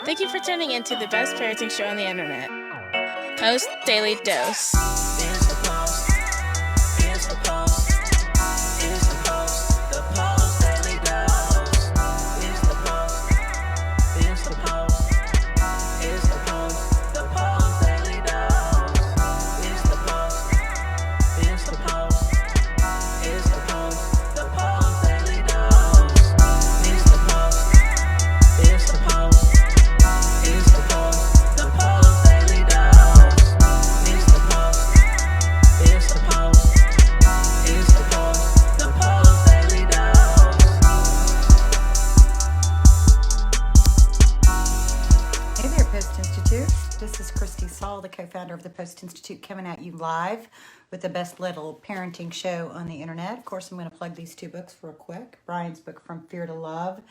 Thank you for tuning in to the best parenting show on the internet, Post Daily Dose. It's the Post. It's the Post. It's the Post. The Post Daily Dose. It's the Post. It's the Post. It's the Post. The Post Daily Dose. It's the Post. It's the Post. It's the Post. The Post Daily Dose. It's the Post. It's the Post. It's the Post. The Post Daily Dose. It's the Post. It's the Post. It's the Post. The Post Daily Dose. Hey there, Post Institute. This is Christy Saul, the co-founder of the Post Institute, coming at you live with the best little parenting show on the internet. Of course, I'm going to plug these two books real quick. Brian's book, From Fear to Love,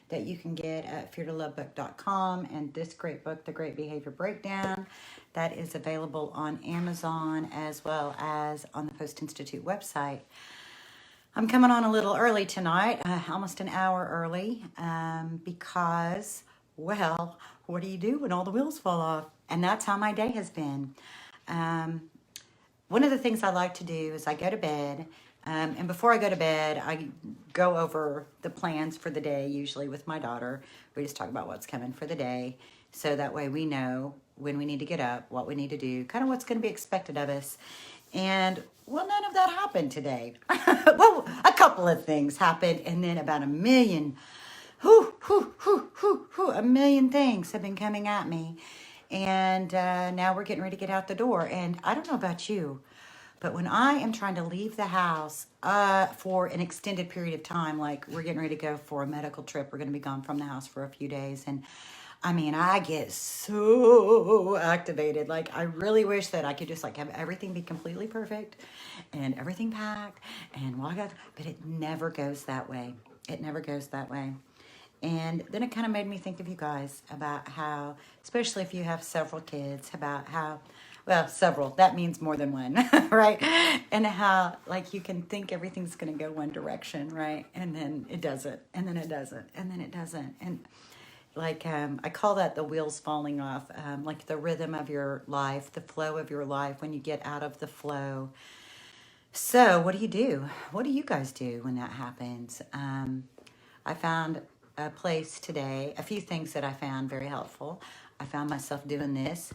that you can get at feartolovebook.com, and this great book, The Great Behavior Breakdown, that is available on Amazon as well as on the Post Institute website. I'm coming on a little early tonight, almost an hour early, because, well, what do you do when all the wheels fall off? And that's how my day has been. One of the things I like to do is I go to bed, and before I go to bed, I go over the plans for the day, usually with my daughter. We just talk about what's coming for the day, so that way we know when we need to get up, what we need to do, kind of what's going to be expected of us. And, well, none of that happened today. Well, a couple of things happened, and then about a million things have been coming at me. And now we're getting ready to get out the door. And I don't know about you, but when I am trying to leave the house for an extended period of time, like we're getting ready to go for a medical trip, we're going to be gone from the house for a few days. And I mean, I get so activated. Like, I really wish that I could just like have everything be completely perfect and everything packed and walk out, but it never goes that way. It never goes that way. And then it kind of made me think of you guys about how, especially if you have several kids, about how, well, several, that means more than one, right? And how, like, you can think everything's going to go one direction, right? And then it doesn't, and then it doesn't, and then it doesn't. And like, I call that the wheels falling off, like the rhythm of your life, the flow of your life when you get out of the flow. So what do you do? What do you guys do when that happens? I found a place today, a few things that I found very helpful. I found myself doing this.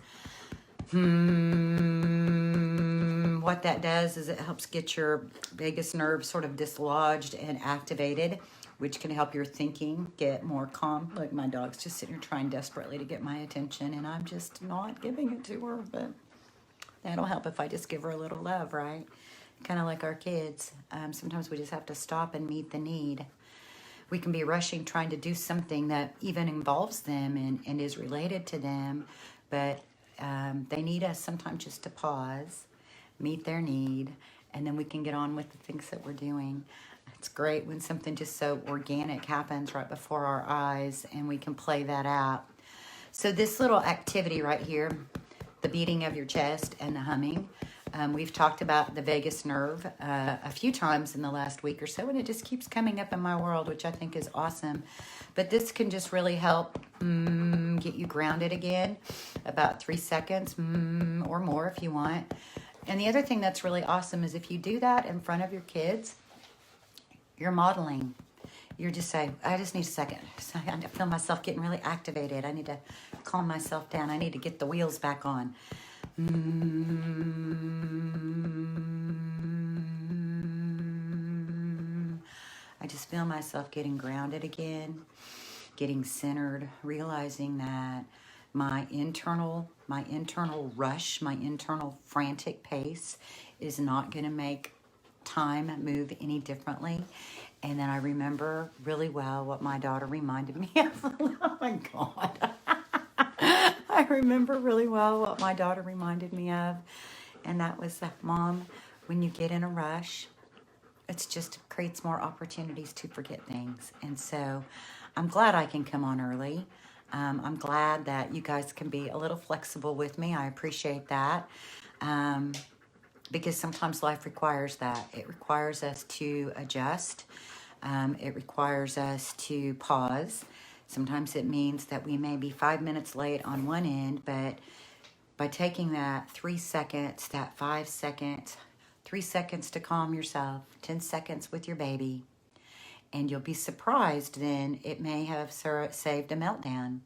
What that does is it helps get your vagus nerve sort of dislodged and activated, which can help your thinking get more calm. Like, my dog's just sitting here trying desperately to get my attention, and I'm just not giving it to her, but that'll help if I just give her a little love, right? Kind of like our kids. Sometimes we just have to stop and meet the need. We can be rushing, trying to do something that even involves them and is related to them, but they need us sometimes just to pause, meet their need, and then we can get on with the things that we're doing. It's great when something just so organic happens right before our eyes and we can play that out. So this little activity right here, the beating of your chest and the humming, we've talked about the vagus nerve a few times in the last week or so, and it just keeps coming up in my world, which I think is awesome. But this can just really help get you grounded again, about 3 seconds or more if you want. And the other thing that's really awesome is if you do that in front of your kids, you're modeling. You're just saying, I just need a second. I feel myself getting really activated. I need to calm myself down. I need to get the wheels back on. I just feel myself getting grounded again, getting centered, realizing that my internal rush, my internal frantic pace is not going to make time move any differently. And then I remember really well what my daughter reminded me of. Oh my God. I remember really well what my daughter reminded me of. And that was that, Mom, when you get in a rush, it just creates more opportunities to forget things. And so I'm glad I can come on early. I'm glad that you guys can be a little flexible with me. I appreciate that. Because sometimes life requires that. It requires us to adjust. It requires us to pause, Sometimes it means that we may be 5 minutes late on one end, but by taking that 3 seconds, that 5 seconds, 3 seconds to calm yourself, 10 seconds with your baby, and you'll be surprised then it may have saved a meltdown.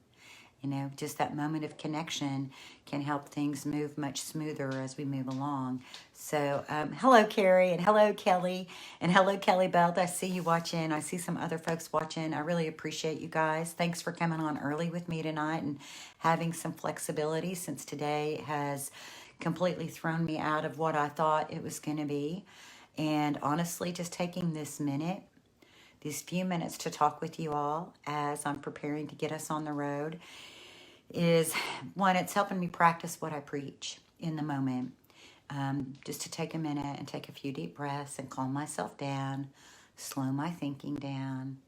You know, just that moment of connection can help things move much smoother as we move along. So, hello, Carrie, and hello, Kelly, and hello, Kelly Belt. I see you watching. I see some other folks watching. I really appreciate you guys. Thanks for coming on early with me tonight and having some flexibility, since today has completely thrown me out of what I thought it was going to be. And honestly, just taking these few minutes to talk with you all as I'm preparing to get us on the road is, one, it's helping me practice what I preach in the moment. Just to take a minute and take a few deep breaths and calm myself down, slow my thinking down,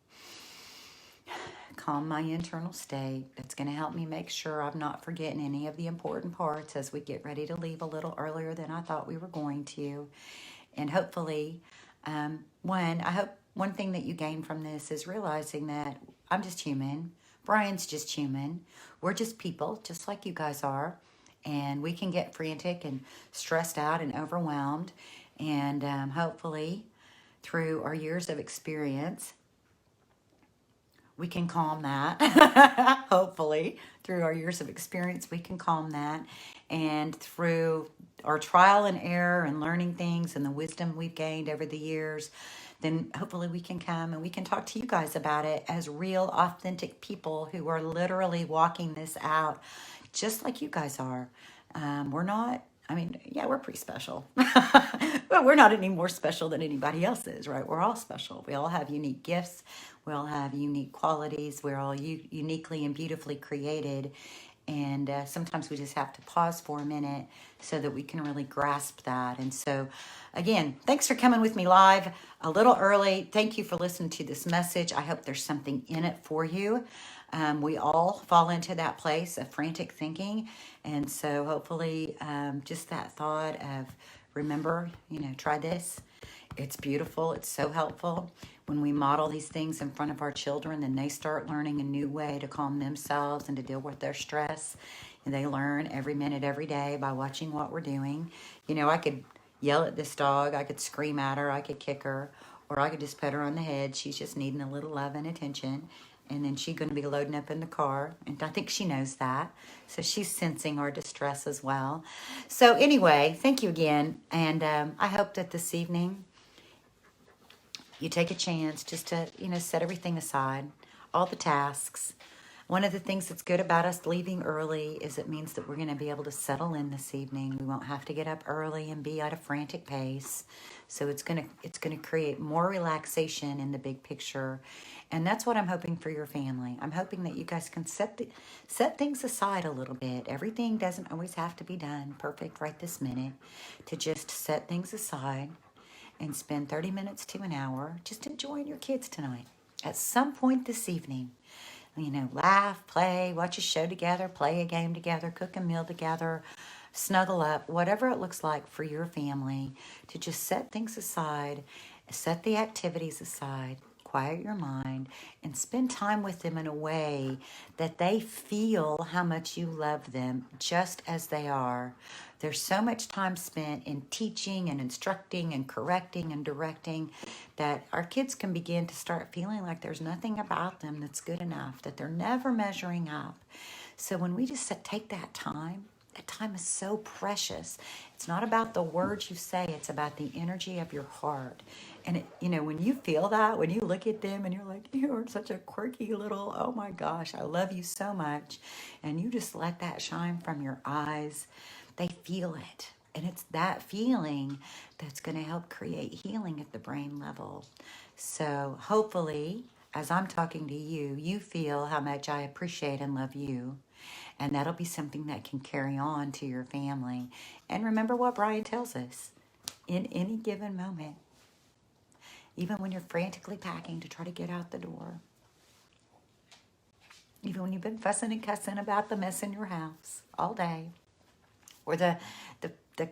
calm my internal state. That's going to help me make sure I'm not forgetting any of the important parts as we get ready to leave a little earlier than I thought we were going to. And hopefully, I hope one thing that you gain from this is realizing that I'm just human. Brian's just human. We're just people, just like you guys are. And we can get frantic and stressed out and overwhelmed. And hopefully, through our years of experience, we can calm that. Hopefully, through our years of experience, we can calm that. And through our trial and error and learning things and the wisdom we've gained over the years, then hopefully we can come and we can talk to you guys about it as real, authentic people who are literally walking this out just like you guys are. We're not, yeah, we're pretty special. But we're not any more special than anybody else is, right? We're all special. We all have unique gifts. We all have unique qualities. We're all uniquely and beautifully created. And sometimes we just have to pause for a minute so that we can really grasp that. And so, again, thanks for coming with me live a little early. Thank you for listening to this message. I hope there's something in it for you. We all fall into that place of frantic thinking. And so hopefully just that thought of, remember, try this. It's beautiful. It's so helpful. When we model these things in front of our children, then they start learning a new way to calm themselves and to deal with their stress. And they learn every minute, every day by watching what we're doing. I could yell at this dog. I could scream at her. I could kick her. Or I could just pet her on the head. She's just needing a little love and attention. And then she's going to be loading up in the car. And I think she knows that. So she's sensing our distress as well. So anyway, thank you again. And I hope that this evening you take a chance just to, set everything aside, all the tasks. One of the things that's good about us leaving early is it means that we're going to be able to settle in this evening. We won't have to get up early and be at a frantic pace. So it's going to create more relaxation in the big picture. And that's what I'm hoping for your family. I'm hoping that you guys can set things aside a little bit. Everything doesn't always have to be done perfect right this minute. To just set things aside and spend 30 minutes to an hour just enjoying your kids tonight. At some point this evening, laugh, play, watch a show together, play a game together, cook a meal together, snuggle up, whatever it looks like for your family, to just set things aside, set the activities aside, quiet your mind, and spend time with them in a way that they feel how much you love them just as they are. There's so much time spent in teaching and instructing and correcting and directing that our kids can begin to start feeling like there's nothing about them that's good enough, that they're never measuring up. So when we just take that time is so precious. It's not about the words you say, it's about the energy of your heart. And when you feel that, when you look at them and you're like, you're such a quirky little, oh my gosh, I love you so much. And you just let that shine from your eyes. They feel it. And it's that feeling that's going to help create healing at the brain level. So hopefully, as I'm talking to you, you feel how much I appreciate and love you. And that'll be something that can carry on to your family. And remember what Brian tells us. In any given moment, even when you're frantically packing to try to get out the door, even when you've been fussing and cussing about the mess in your house all day, or the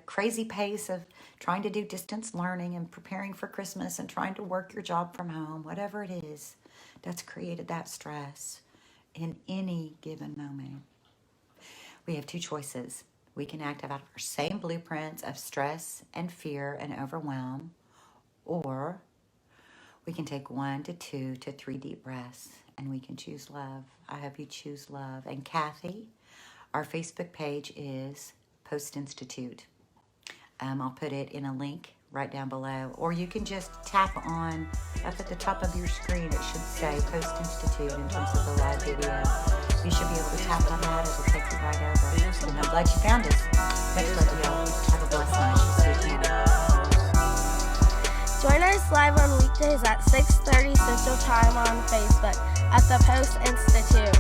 crazy pace of trying to do distance learning and preparing for Christmas and trying to work your job from home, whatever it is that's created that stress, in any given moment. We have two choices. We can act out our same blueprints of stress and fear and overwhelm, or we can take 1 to 2 to 3 deep breaths and we can choose love. I hope you choose love. And Kathy, our Facebook page is Post+Institute. I'll put it in a link right down below, or you can just tap on up at the top of your screen. It should say Post+Institute in terms of the live video. You should be able to tap on that. It'll take you right over. And I'm glad you found us. Much love, y'all. Have a blessed night. See you tomorrow. Join us live on weekdays at 6:30 Central Time on Facebook at the Post+Institute.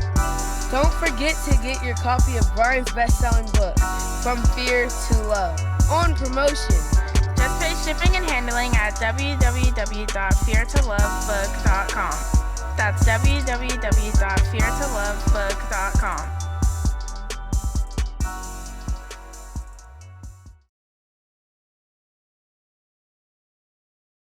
Don't forget to get your copy of Brian's best-selling book, From Fear to Love, on promotion. Just pay shipping and handling at www.feartolovebook.com. That's www.feartolovebook.com.